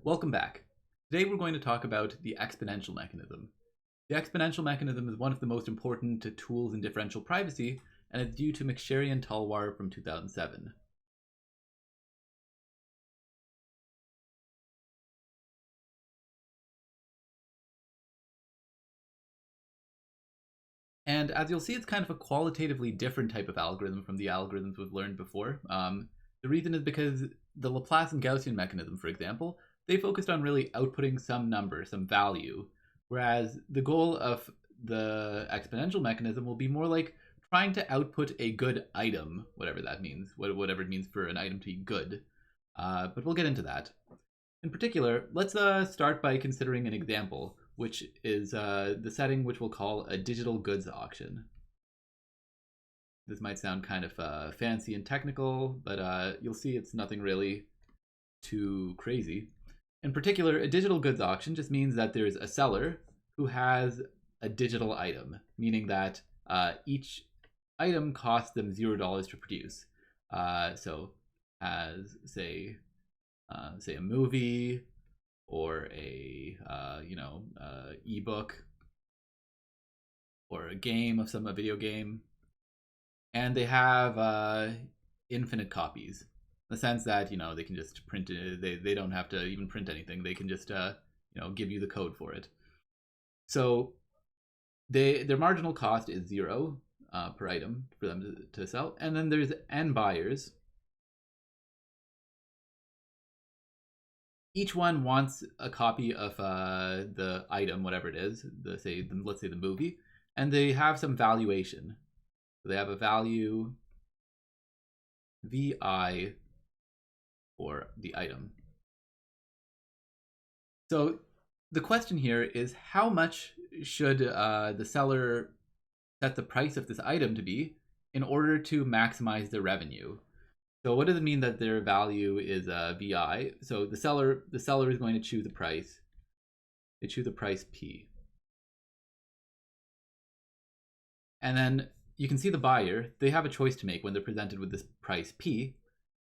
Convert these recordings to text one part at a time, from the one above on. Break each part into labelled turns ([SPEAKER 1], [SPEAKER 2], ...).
[SPEAKER 1] Welcome back. Today we're going to talk about the exponential mechanism. The exponential mechanism is one of the most important tools in differential privacy, and it's due to McSherry and Talwar from 2007. And as you'll see, it's kind of a qualitatively different type of algorithm from the algorithms we've learned before. The reason is because the Laplace and Gaussian mechanism, for example, they focused on really outputting some number, some value, whereas the goal of the exponential mechanism will be more like trying to output a good item, whatever that means, whatever it means for an item to be good. But we'll get into that. In particular, let's start by considering an example, which is the setting which we'll call a digital goods auction. This might sound kind of fancy and technical, but you'll see it's nothing really too crazy. In particular, a digital goods auction just means that there's a seller who has a digital item, meaning that each item costs them $0 to produce. So as say a movie or a ebook or a game of a video game, and they have infinite copies. In the sense that they can just print it. They don't have to even print anything. They can just give you the code for it. So their marginal cost is 0 per item for them to sell, and then there's n buyers. Each one wants a copy of the item, whatever it is. Let's say the movie, and they have some valuation. So they have a value VI for the item. So the question here is, how much should the seller set the price of this item to be in order to maximize the revenue? So what does it mean that their value is VI? So the seller is going to choose a price. They choose a price P. And then you can see the buyer, they have a choice to make when they're presented with this price P.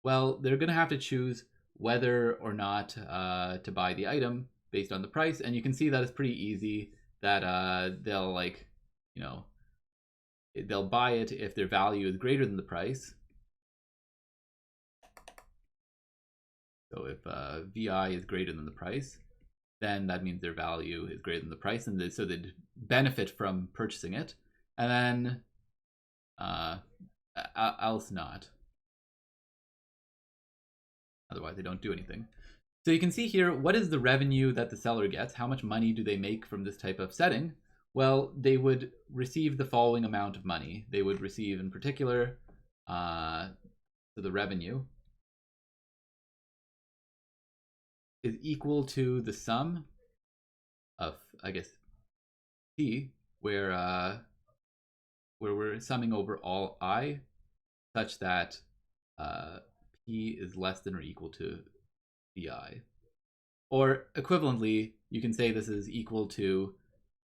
[SPEAKER 1] Well, they're going to have to choose whether or not to buy the item based on the price. And you can see that it's pretty easy that they'll they'll buy it if their value is greater than the price. So if VI is greater than the price, then that means their value is greater than the price, and so they'd benefit from purchasing it. And then else not. Otherwise, they don't do anything. So you can see here, what is the revenue that the seller gets? How much money do they make from this type of setting? Well, they would receive the following amount of money. They would receive, in particular, so the revenue is equal to the sum of, I guess, P, where we're summing over all I, such that P is less than or equal to VI. Or equivalently, you can say this is equal to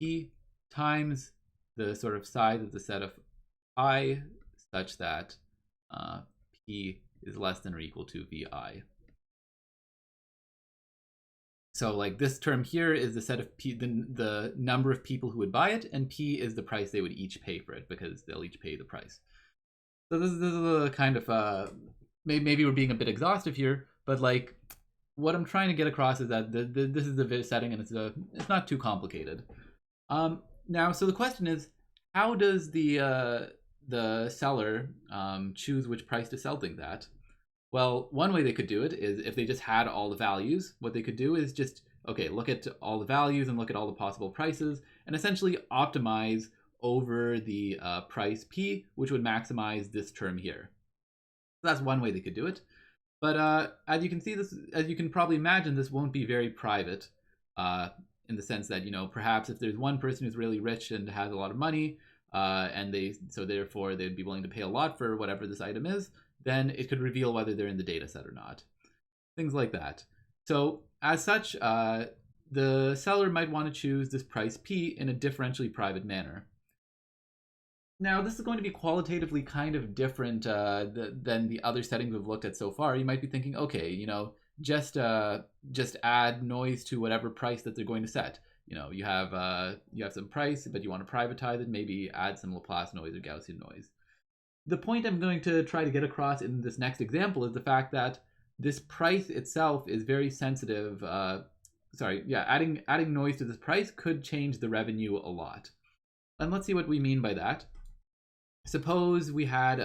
[SPEAKER 1] P times the sort of size of the set of I, such that P is less than or equal to VI. So like this term here is the set of P, the number of people who would buy it, and P is the price they would each pay for it, because they'll each pay the price. So this is a kind of maybe we're being a bit exhaustive here, but like what I'm trying to get across is that this is the setting, and it's not too complicated. Now, so the question is, how does the seller choose which price to sell things at? Well, one way they could do it is if they just had all the values, what they could do is just, look at all the values and look at all the possible prices and essentially optimize over the price P, which would maximize this term here. So that's one way they could do it. But as you can see, as you can probably imagine, this won't be very private in the sense that, perhaps if there's one person who's really rich and has a lot of money, and therefore they'd be willing to pay a lot for whatever this item is, then it could reveal whether they're in the data set or not. Things like that. So as such, the seller might want to choose this price P in a differentially private manner. Now, this is going to be qualitatively kind of different than the other settings we've looked at so far. You might be thinking, okay, just add noise to whatever price that they're going to set. You have some price, but you want to privatize it. Maybe add some Laplace noise or Gaussian noise. The point I'm going to try to get across in this next example is the fact that this price itself is very sensitive. Adding noise to this price could change the revenue a lot. And let's see what we mean by that. Suppose we had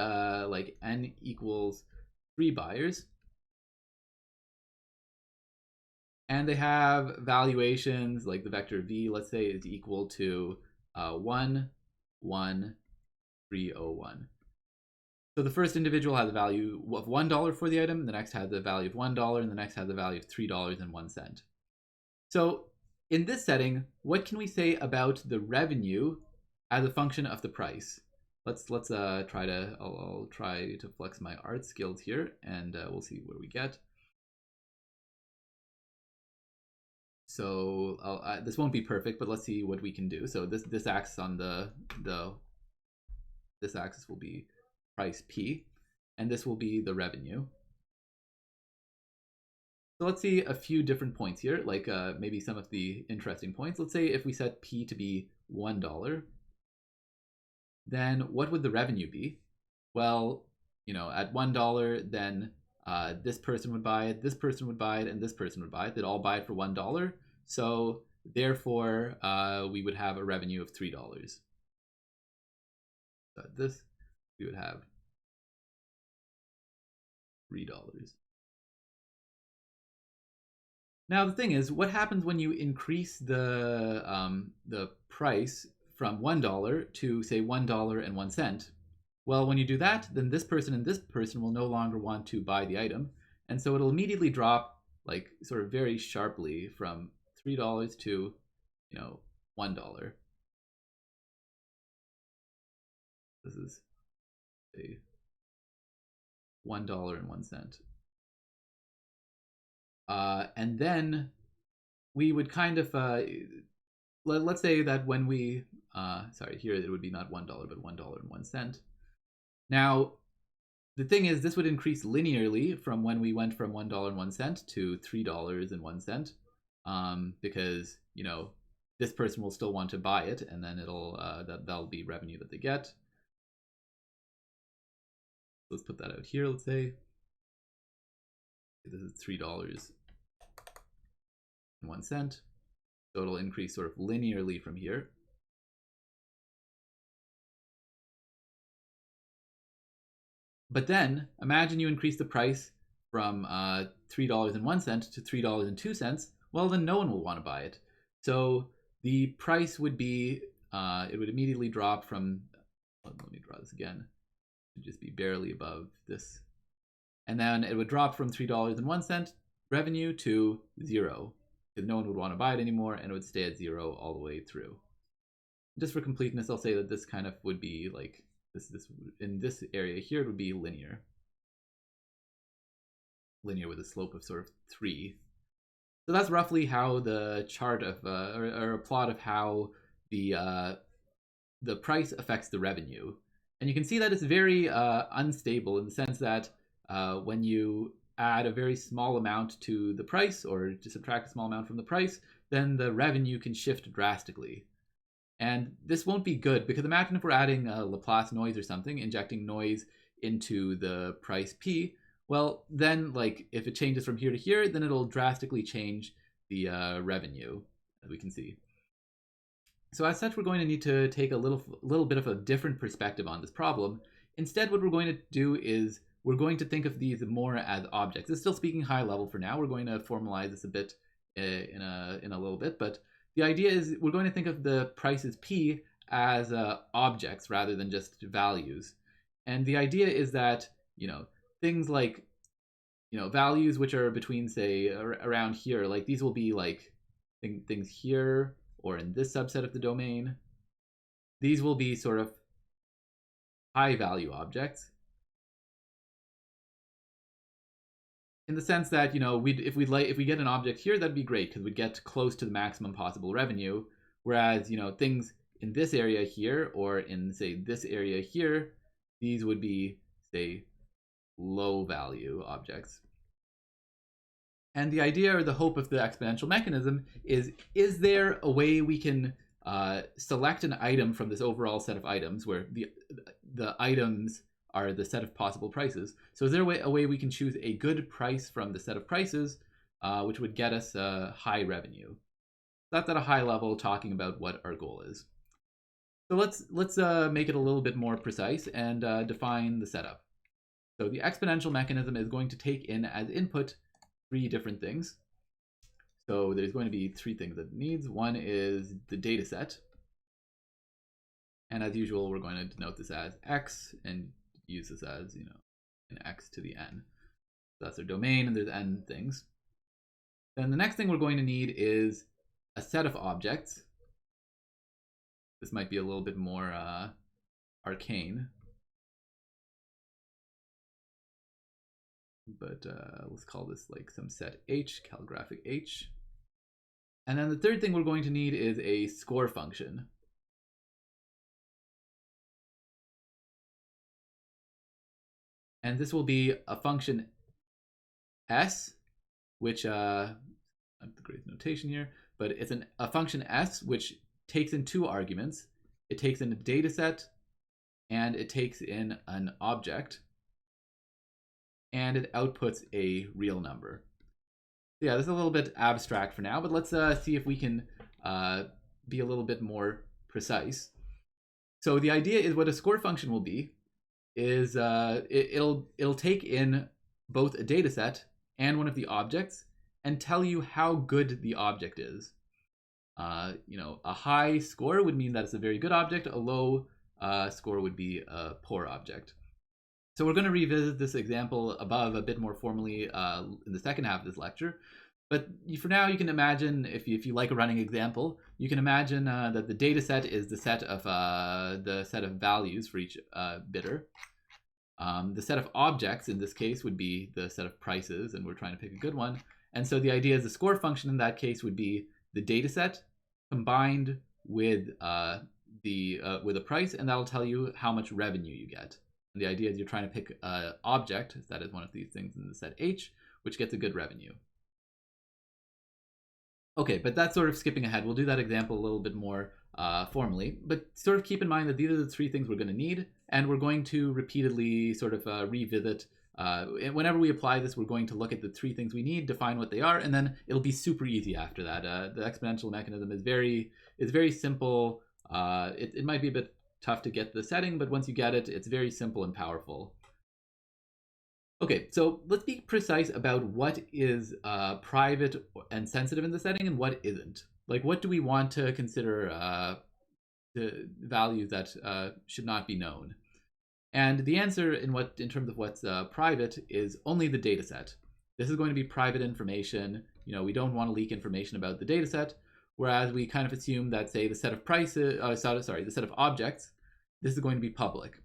[SPEAKER 1] like n equals 3 buyers, and they have valuations like the vector v, let's say, is equal to 1, 1, 3, 0, 1. So the first individual has a value of $1 for the item, the next has a value of $1, and the next has a value of $3.01. So in this setting, what can we say about the revenue as a function of the price? Let's try to I'll try to flex my art skills here, and we'll see what we get. So this won't be perfect, but let's see what we can do. So this axis on this axis will be price P, and this will be the revenue. So let's see a few different points here, like maybe some of the interesting points. Let's say if we set P to be $1, then what would the revenue be? Well, at $1, then this person would buy it, this person would buy it, and this person would buy it. They'd all buy it for $1. So therefore, we would have a revenue of $3. So this, we would have $3. Now the thing is, what happens when you increase the price from $1 to say $1.01? Well, when you do that, then this person and this person will no longer want to buy the item, and so it'll immediately drop like sort of very sharply from $3 to $1. This is a $1.01. And then we would kind of let's say that when we here it would be not $1 but $1.01. Now the thing is, this would increase linearly from when we went from $1.01 to $3.01, because this person will still want to buy it, and then it'll that'll be revenue that they get. Let's put that out here. Let's say this is $3.01. So it'll increase sort of linearly from here. But then imagine you increase the price from $3.01 to $3.02. Well, then no one will want to buy it. So the price would be, it would immediately drop from, let me draw this again, it would just be barely above this. And then it would drop from $3.01 revenue to 0, because no one would want to buy it anymore, and it would stay at 0 all the way through. Just for completeness, I'll say that this kind of would be like, this in this area here, it would be linear with a slope of sort of 3. So that's roughly how the chart of or a plot of how the price affects the revenue. And you can see that it's very unstable, in the sense that when you add a very small amount to the price, or to subtract a small amount from the price, then the revenue can shift drastically. And this won't be good, because imagine if we're adding Laplace noise or something, injecting noise into the price P. Well, then like if it changes from here to here, then it'll drastically change the revenue, as we can see. So as such, we're going to need to take a little bit of a different perspective on this problem. Instead, what we're going to do is we're going to think of these more as objects. It's still speaking high level for now. We're going to formalize this a bit in a little bit, but the idea is we're going to think of the prices P as objects rather than just values. And the idea is that, things like, values which are between, say, around here, like these will be like things here or in this subset of the domain. These will be sort of high value objects, in the sense that, if we get an object here, that'd be great, because we'd get close to the maximum possible revenue. Whereas, things in this area here, or in, say, this area here, these would be, say, low value objects. And the idea or the hope of the exponential mechanism is there a way we can select an item from this overall set of items where the items are the set of possible prices. So is there a way we can choose a good price from the set of prices, which would get us high revenue? That's at a high level talking about what our goal is. So let's make it a little bit more precise and define the setup. So the exponential mechanism is going to take in as input 3 different things. So there's going to be 3 things that it needs. One is the data set. And as usual, we're going to denote this as x and use this as, an x to the n. So that's our domain, and there's n things. Then the next thing we're going to need is a set of objects. This might be a little bit more arcane. But let's call this like some set h, calligraphic h. And then the third thing we're going to need is a score function. And this will be a function s, which, I have the great notation here, but it's a function s which takes in 2 arguments. It takes in a data set, and it takes in an object, and it outputs a real number. So yeah, this is a little bit abstract for now, but let's see if we can be a little bit more precise. So the idea is what a score function will be is it'll take in both a data set and one of the objects and tell you how good the object is. A high score would mean that it's a very good object. A low score would be a poor object. So we're going to revisit this example above a bit more formally in the second half of this lecture. But for now, you can imagine, if you like a running example, you can imagine that the data set is the set of values for each bidder. The set of objects in this case would be the set of prices, and we're trying to pick a good one. And so the idea is the score function in that case would be the data set combined with a price, and that'll tell you how much revenue you get. And the idea is you're trying to pick an object that is one of these things in the set H, which gets a good revenue. Okay, but that's sort of skipping ahead. We'll do that example a little bit more formally, but sort of keep in mind that these are the 3 things we're going to need, and we're going to repeatedly sort of revisit. Whenever we apply this, we're going to look at the 3 things we need, define what they are, and then it'll be super easy after that. The exponential mechanism is very simple. It might be a bit tough to get the setting, but once you get it, it's very simple and powerful. Okay, so let's be precise about what is private and sensitive in the setting and what isn't. Like, what do we want to consider the values that should not be known? And the answer in terms of what's private is only the data set. This is going to be private information. We don't want to leak information about the data set, whereas we kind of assume that, say, the set of prices, the set of objects, this is going to be public.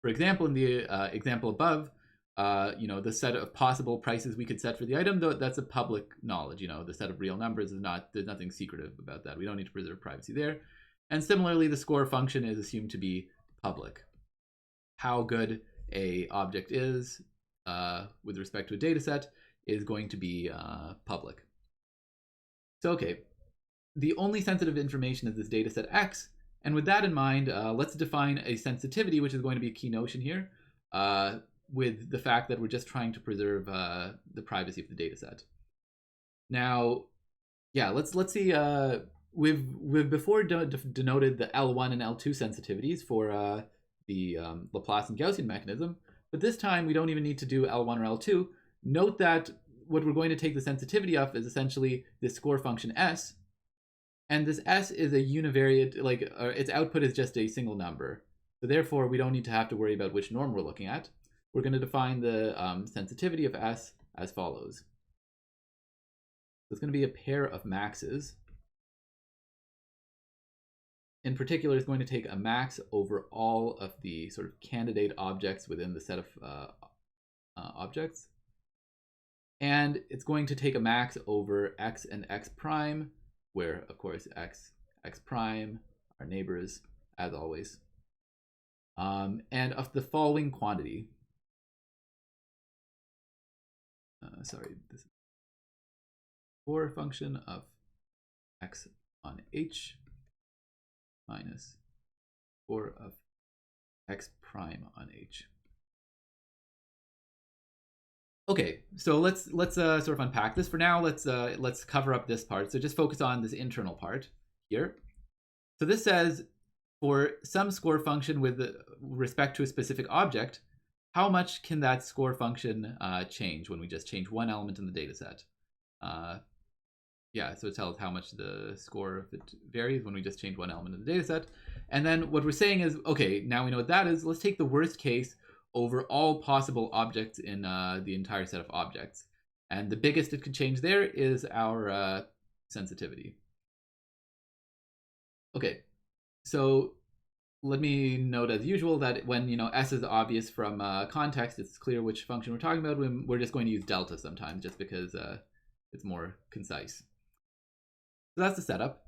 [SPEAKER 1] For example, in the example above, the set of possible prices we could set for the item, though, that's a public knowledge. The set of real numbers there's nothing secretive about that. We don't need to preserve privacy there. And similarly, the score function is assumed to be public. How good a object is with respect to a data set is going to be public. So, okay, the only sensitive information is this data set X. And with that in mind, let's define a sensitivity, which is going to be a key notion here, with the fact that we're just trying to preserve the privacy of the data set. Now, yeah, let's see. We've before denoted the L1 and L2 sensitivities for the Laplace and Gaussian mechanism, but this time we don't even need to do L1 or L2. Note that what we're going to take the sensitivity of is essentially this score function S, and this S is a univariate, its output is just a single number. So therefore, we don't need to have to worry about which norm we're looking at. We're going to define the sensitivity of S as follows. So it's going to be a pair of maxes. In particular, it's going to take a max over all of the sort of candidate objects within the set of objects. And it's going to take a max over x and x prime, where, of course, x prime are neighbors, as always. And of the following quantity. Sorry, this score function of x on h minus score of x prime on h. Okay, so let's sort of unpack this for now. Let's cover up this part. So just focus on this internal part here. So this says for some score function with respect to a specific object, how much can that score function change when we just change one element in the data set? Yeah, so it tells how much the score of it varies when we just change one element in the data set. And then what we're saying is, okay, now we know what that is. Let's take the worst case over all possible objects in the entire set of objects. And the biggest it could change there is our sensitivity. Okay, so let me note as usual that when s is obvious from context, it's clear which function we're talking about. We're just going to use delta sometimes just because it's more concise. So that's the setup.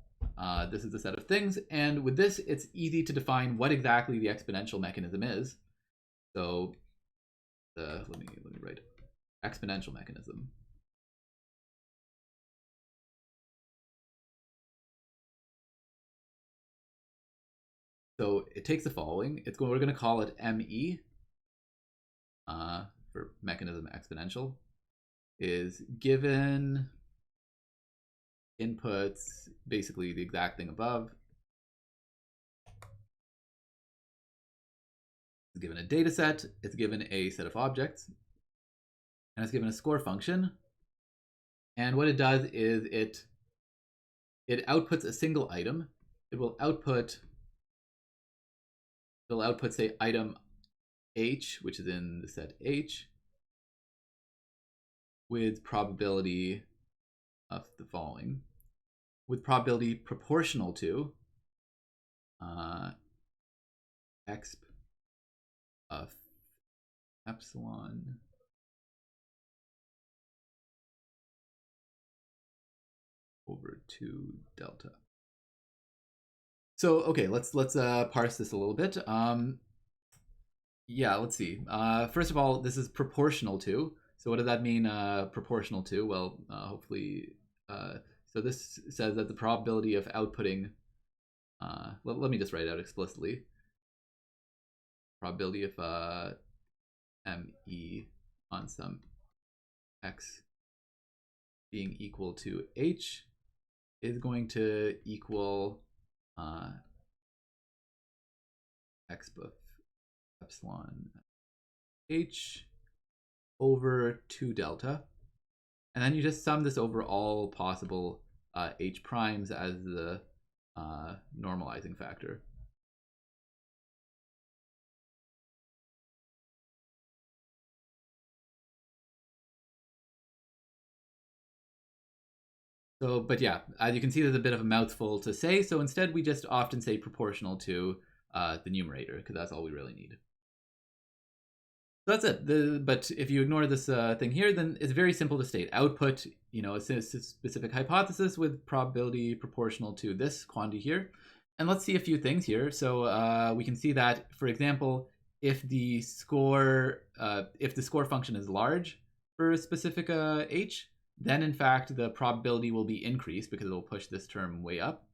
[SPEAKER 1] This is the set of things, and with this, it's easy to define what exactly the exponential mechanism is. So, let me write exponential mechanism. So it takes the following. We're going to call it ME for mechanism exponential. Is given inputs, basically the exact thing above. It's given a data set, it's given a set of objects, and it's given a score function. And what it does is it outputs a single item. It will output, say, item H, which is in the set H, with probability of the following, with probability proportional to exp of epsilon over 2 delta. So okay, let's parse this a little bit. Yeah, let's see. First of all, this is proportional to. So what does that mean, proportional to? Well, hopefully, so this says that the probability of outputting, let me just write it out explicitly. Probability of ME on some x being equal to h is going to equal x of epsilon h over 2 delta, and then you just sum this over all possible h primes as the normalizing factor. So, but yeah, as you can see, there's a bit of a mouthful to say, so instead we just often say proportional to the numerator, because that's all we really need. So that's it. But if you ignore this thing here, then it's very simple to state. Output, a specific hypothesis with probability proportional to this quantity here. And let's see a few things here. So we can see that, for example, if the score function is large for a specific h, then in fact the probability will be increased because it'll push this term way up.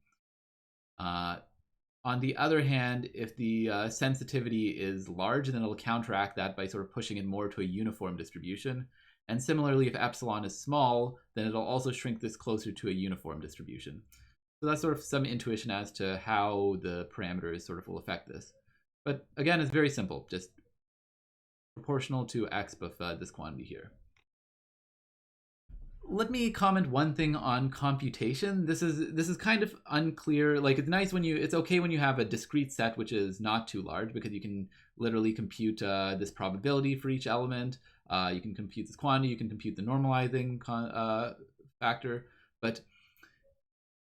[SPEAKER 1] On the other hand, if the sensitivity is large, then it'll counteract that by sort of pushing it more to a uniform distribution. And similarly, if epsilon is small, then it'll also shrink this closer to a uniform distribution. So that's sort of some intuition as to how the parameters sort of will affect this. But again, it's very simple, just proportional to exp of this quantity here. Let me comment one thing on computation. This is kind of unclear. Like, it's nice when it's okay when you have a discrete set which is not too large, because you can literally compute this probability for each element. You can compute this quantity. You can compute the normalizing factor. But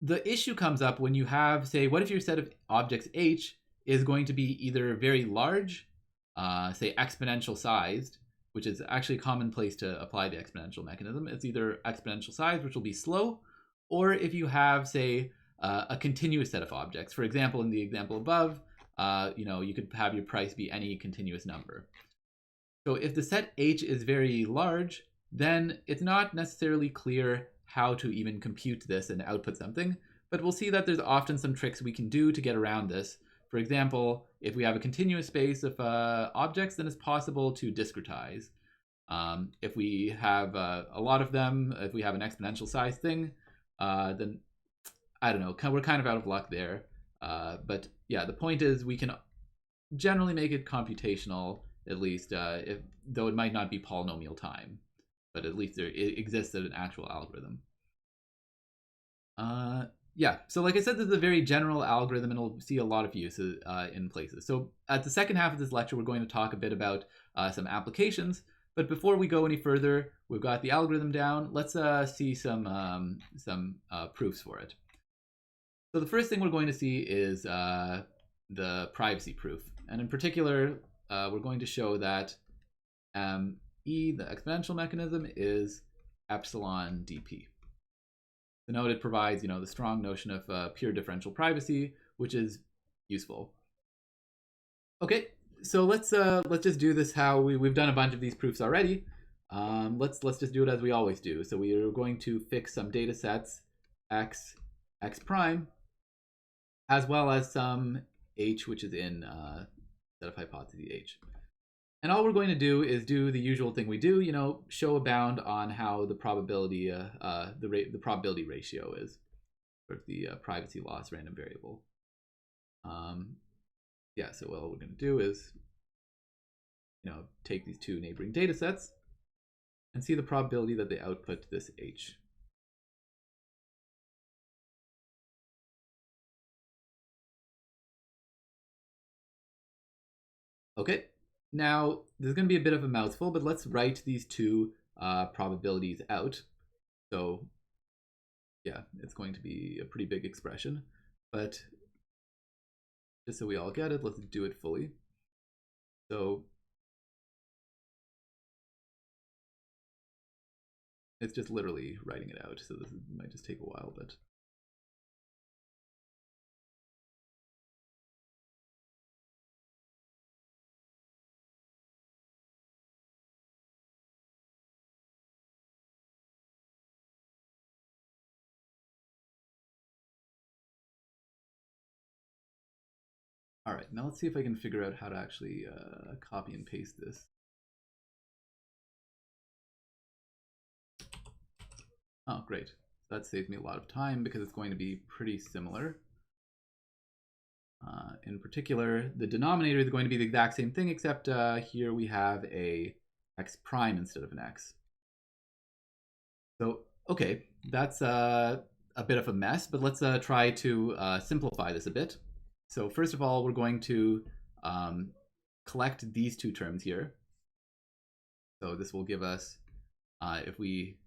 [SPEAKER 1] the issue comes up when you have, say, what if your set of objects H is going to be either very large, say exponential sized, which is actually commonplace to apply the exponential mechanism. It's either exponential size, which will be slow, or if you have, say, a continuous set of objects. For example, in the example above, you could have your price be any continuous number. So if the set H is very large, then it's not necessarily clear how to even compute this and output something, but we'll see that there's often some tricks we can do to get around this. For example, if we have a continuous space of objects, then it's possible to discretize. If we have a lot of them, if we have an exponential size thing, then I don't know, we're kind of out of luck there. But yeah, the point is we can generally make it computational, at least, though it might not be polynomial time, but at least it exists as an actual algorithm. Yeah, so like I said, this is a very general algorithm and it'll see a lot of uses in places. So at the second half of this lecture, we're going to talk a bit about some applications. But before we go any further, we've got the algorithm down. Let's see some proofs for it. So the first thing we're going to see is the privacy proof. And in particular, we're going to show that E, the exponential mechanism, is epsilon dp. So note it provides, the strong notion of pure differential privacy, which is useful. Okay, so let's just do this how we've done a bunch of these proofs already. Let's just do it as we always do. So we are going to fix some data sets x prime, as well as some h, which is in set of hypotheses h. And all we're going to do is do the usual thing we do, show a bound on how the probability, the probability ratio is, or the privacy loss random variable. Yeah, so what we're going to do is, take these two neighboring data sets and see the probability that they output this h. Okay. Now, there's going to be a bit of a mouthful, but let's write these two probabilities out. So, yeah, it's going to be a pretty big expression. But just so we all get it, let's do it fully. So, it's just literally writing it out. So this might just take a while, but... All right, now let's see if I can figure out how to actually copy and paste this. Oh, great. That saves me a lot of time because it's going to be pretty similar. In particular, the denominator is going to be the exact same thing, except here we have a x prime instead of an x. So, okay, that's a bit of a mess, but let's try to simplify this a bit. So first of all, we're going to collect these two terms here. So this will give us, if we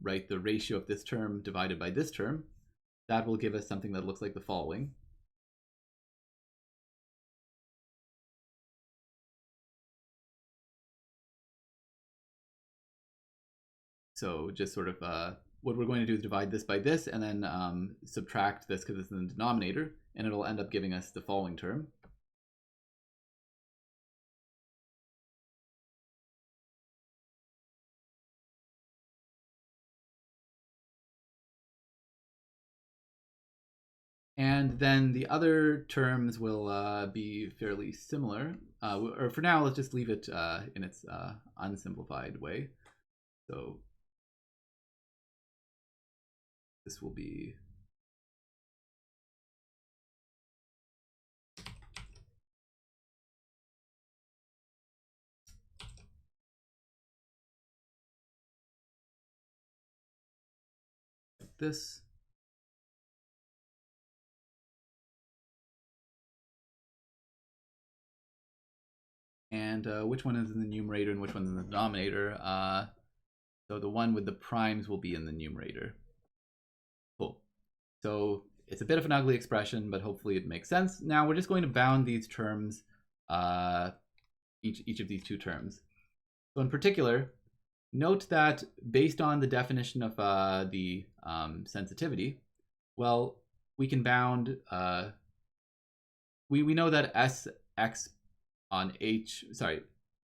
[SPEAKER 1] write the ratio of this term divided by this term, that will give us something that looks like the following. So just sort of what we're going to do is divide this by this and then subtract this because it's in the denominator, and it'll end up giving us the following term. And then the other terms will be fairly similar. Or for now, let's just leave it in its unsimplified way. So this will be like this. And which one is in the numerator and which one's in the denominator? So the one with the primes will be in the numerator. Cool. So it's a bit of an ugly expression, but hopefully it makes sense. Now we're just going to bound these terms, each of these two terms. So in particular, note that based on the definition of the sensitivity, well, we can bound, we know that Sx on h, sorry,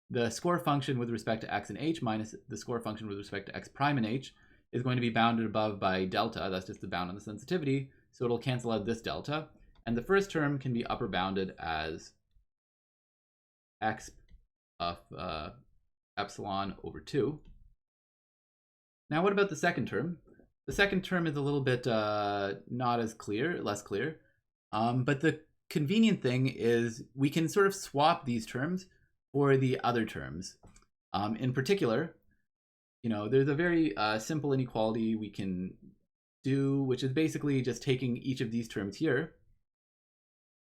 [SPEAKER 1] the score function with respect to x and h minus the score function with respect to x prime and h is going to be bounded above by delta. That's just the bound on the sensitivity. So it'll cancel out this delta. And the first term can be upper bounded as exp of epsilon over 2. Now what about the second term? The second term is a little bit not as clear, less clear. But the convenient thing is we can sort of swap these terms for the other terms. In particular, there's a very simple inequality we can do, which is basically just taking each of these terms here.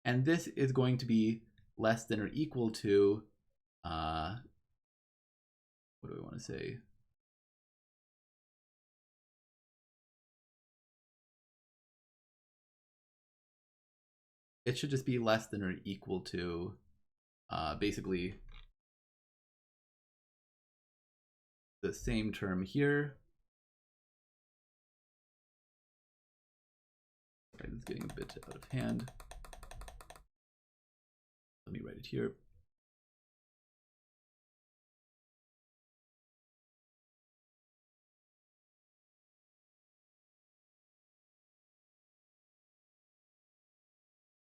[SPEAKER 1] And this is going to be less than or equal to, what do I want to say? It should just be less than or equal to, basically, the same term here. Right, it's getting a bit out of hand. Let me write it here.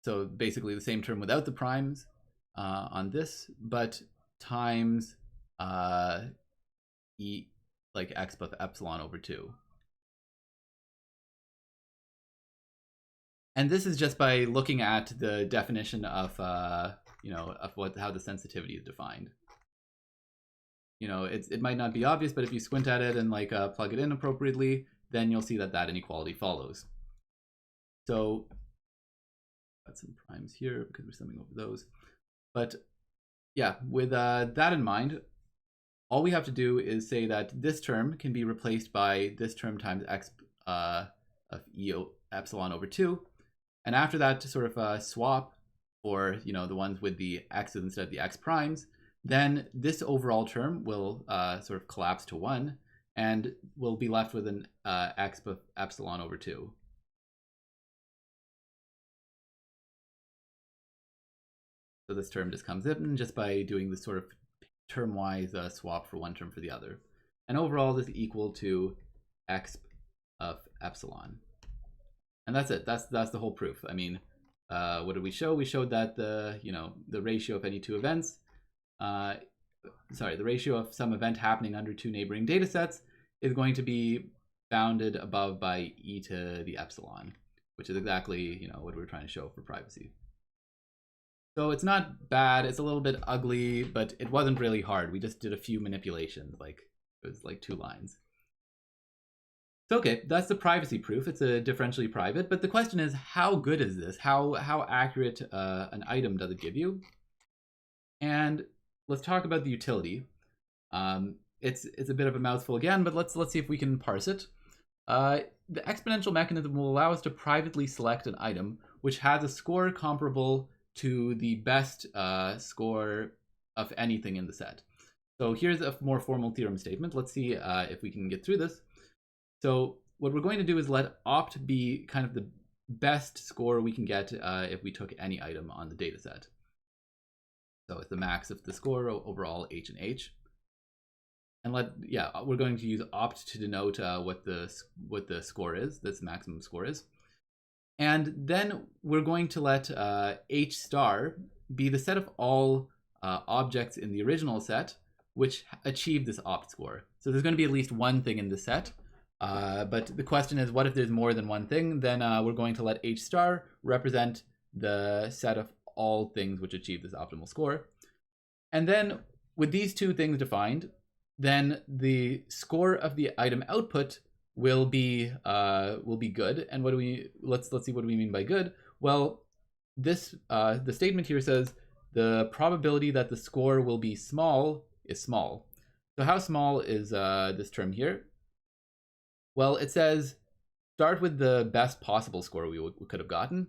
[SPEAKER 1] So basically the same term without the primes on this, but times e like exp of epsilon over 2. And this is just by looking at the definition of how the sensitivity is defined. It might not be obvious, but if you squint at it and plug it in appropriately, then you'll see that that inequality follows. So got some primes here because we're summing over those. But yeah, with that in mind, all we have to do is say that this term can be replaced by this term times x of e epsilon over 2. And after that, to sort of swap for the ones with the x's instead of the x primes, then this overall term will sort of collapse to 1, and we'll be left with an exp of epsilon over 2. So this term just comes in just by doing this sort of term-wise swap for one term for the other. And overall, this is equal to exp of epsilon. And that's it. That's the whole proof. I mean, what did we show? We showed that the ratio of any two events, the ratio of some event happening under two neighboring data sets is going to be bounded above by e to the epsilon, which is exactly what we're trying to show for privacy. So it's not bad. It's a little bit ugly, but it wasn't really hard. We just did a few manipulations. It was like 2 lines. So okay, that's the privacy proof. It's a differentially private, but the question is, how good is this? How accurate an item does it give you? And let's talk about the utility. It's a bit of a mouthful again, but let's see if we can parse it. The exponential mechanism will allow us to privately select an item which has a score comparable to the best score of anything in the set. So here's a more formal theorem statement. Let's see if we can get through this. So what we're going to do is let opt be kind of the best score we can get if we took any item on the data set. So it's the max of the score over all h and h. And we're going to use opt to denote what the score is, this maximum score is. And then we're going to let h star be the set of all objects in the original set which achieve this opt score. So there's going to be at least one thing in the set. But the question is, what if there's more than one thing? Then we're going to let h star represent the set of all things which achieve this optimal score. And then with these two things defined, then the score of the item output will be good. And what do we let's see what do we mean by good? Well, this the statement here says the probability that the score will be small is small. So how small is this term here? Well, it says start with the best possible score we could have gotten,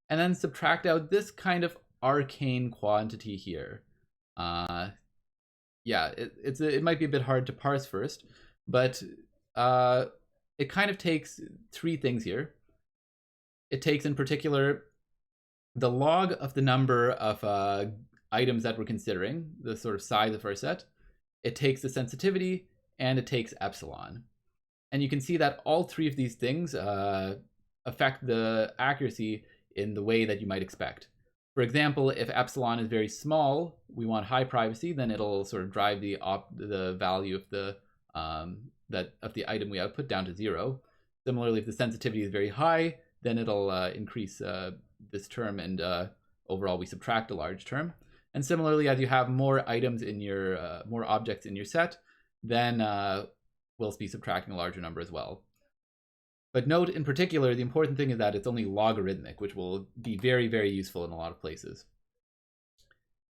[SPEAKER 1] and then subtract out this kind of arcane quantity here. Yeah, it might be a bit hard to parse first, but it kind of takes 3 things here. It takes in particular the log of the number of items that we're considering, the sort of size of our set. It takes the sensitivity, and it takes epsilon. And you can see that all three of these things affect the accuracy in the way that you might expect. For example, if epsilon is very small, we want high privacy, then it'll sort of drive the value of the of the item we output down to 0. Similarly, if the sensitivity is very high, then it'll increase this term, and overall we subtract a large term. And similarly, as you have more items in your more objects in your set, then we'll be subtracting a larger number as well. But note in particular, the important thing is that it's only logarithmic, which will be very, very useful in a lot of places.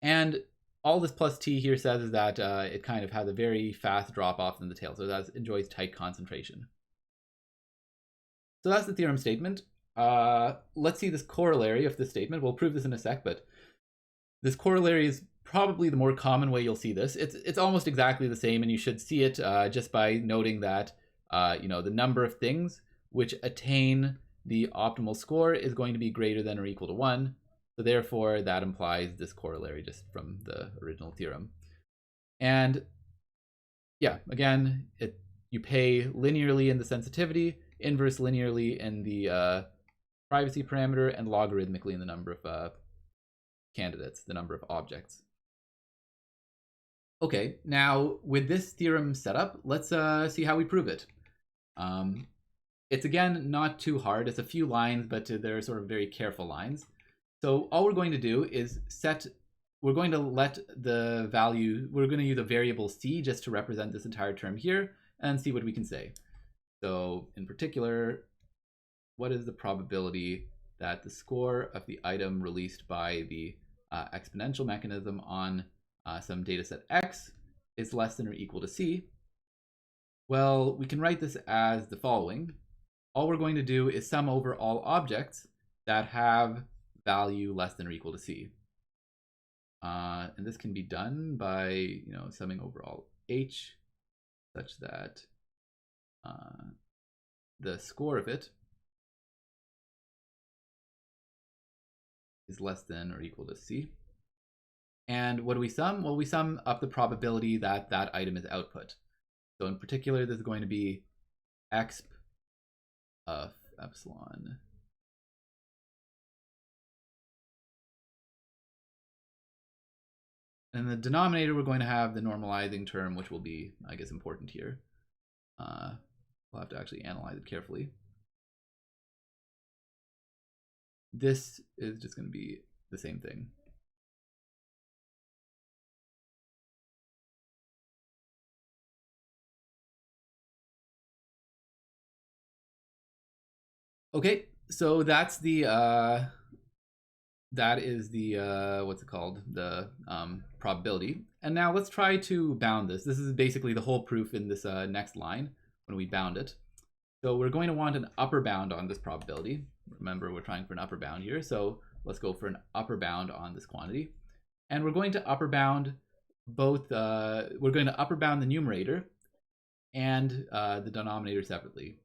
[SPEAKER 1] And all this plus t here says is that it kind of has a very fast drop off in the tail, so that enjoys tight concentration. So that's the theorem statement. Let's see this corollary of this statement. We'll prove this in a sec, but this corollary is probably the more common way you'll see this. It's almost exactly the same, and you should see it just by noting that the number of things which attain the optimal score is going to be greater than or equal to 1. So therefore, that implies this corollary just from the original theorem. And yeah, again, you pay linearly in the sensitivity, inverse linearly in the privacy parameter, and logarithmically in the number of candidates, the number of objects. Okay, now with this theorem set up, let's see how we prove it. It's again not too hard. It's a few lines, but they're sort of very careful lines. So all we're going to do is we're going to let the value, we're going to use a variable c just to represent this entire term here and see what we can say. So in particular, what is the probability that the score of the item released by the exponential mechanism on some data set x is less than or equal to c? Well, we can write this as the following. All we're going to do is sum over all objects that have value less than or equal to c. And this can be done by summing over all h such that the score of it is less than or equal to c. And what do we sum? Well, we sum up the probability that that item is output. So in particular, this is going to be exp of epsilon and in the denominator we're going to have the normalizing term, which will be, I guess, important here. We'll have to actually analyze it carefully. This is just going to be the same thing. Okay, so that's the that is the what's it called, the probability. And now let's try to bound this. This is basically the whole proof in this next line when we bound it. So we're going to want an upper bound on this probability. Remember, we're trying for an upper bound here, so let's go for an upper bound on this quantity. And we're going to upper bound both we're going to upper bound the numerator and the denominator separately.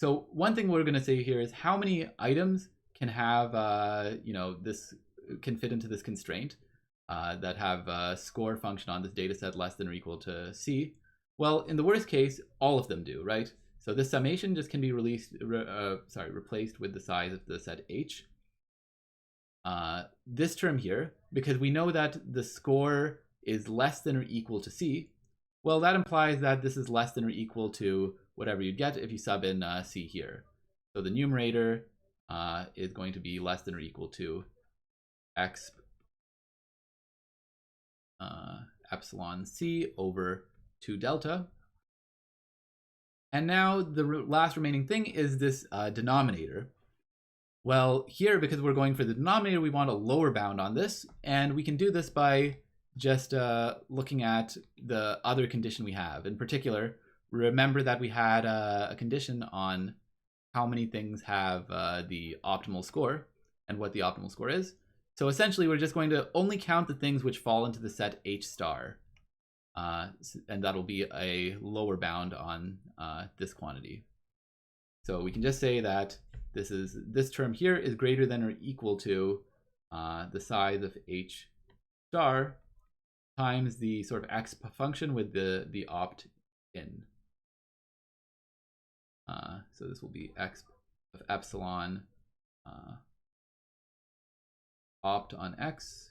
[SPEAKER 1] So one thing we're going to say here is how many items can have, this can fit into this constraint that have a score function on this data set less than or equal to c. Well, in the worst case, all of them do, right? So this summation just can be replaced with the size of the set h. This term here, because we know that the score is less than or equal to c, well, that implies that this is less than or equal to whatever you'd get if you sub in c here. So the numerator is going to be less than or equal to exp epsilon c over 2 delta. And now the last remaining thing is this denominator. Well, here, because we're going for the denominator, we want a lower bound on this, and we can do this by just looking at the other condition we have. In particular, remember that we had a condition on how many things have the optimal score and what the optimal score is. So essentially, we're just going to only count the things which fall into the set H star. And that'll be a lower bound on this quantity. So we can just say that this term here is greater than or equal to the size of H star times the sort of exp function with the opt in. So this will be exp of epsilon opt on x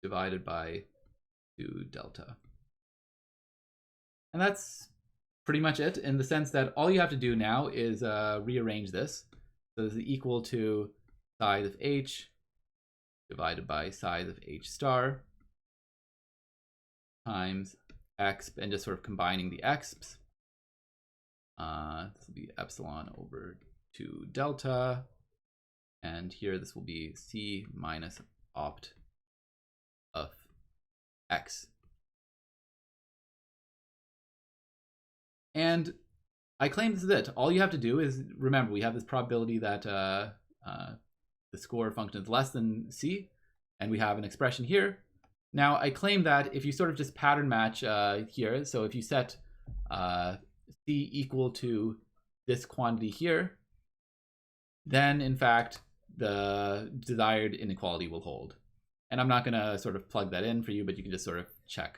[SPEAKER 1] divided by 2 delta. And that's pretty much it, in the sense that all you have to do now is rearrange this. So this is equal to size of h divided by size of h star times exp, and just sort of combining the exps. This will be epsilon over 2 delta. And here this will be c minus opt of x. And I claim this is it. All you have to do is, remember, we have this probability that the score function is less than c, and we have an expression here. Now, I claim that if you sort of just pattern match here, so if you set c equal to this quantity here, then in fact, the desired inequality will hold. And I'm not going to sort of plug that in for you, but you can just sort of check,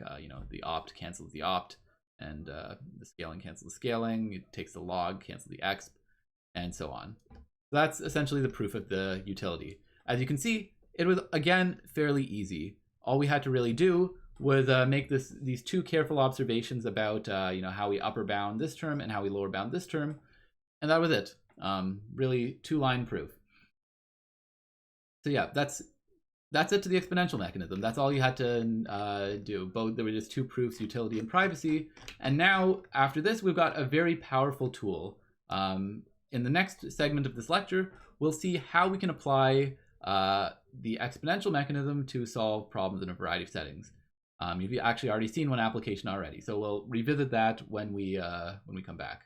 [SPEAKER 1] the opt cancels the opt, and the scaling cancels the scaling. It takes the log, cancels the exp, and so on. So that's essentially the proof of the utility. As you can see, it was, again, fairly easy. All we had to really do was make these two careful observations about how we upper bound this term and how we lower bound this term, and that was it. Really 2-line proof. So yeah, that's it to the exponential mechanism. That's all you had to do. There were just 2 proofs, utility and privacy. And now, after this, we've got a very powerful tool. In the next segment of this lecture, we'll see how we can apply the exponential mechanism to solve problems in a variety of settings. You've actually already seen one application already, so we'll revisit that when we come back.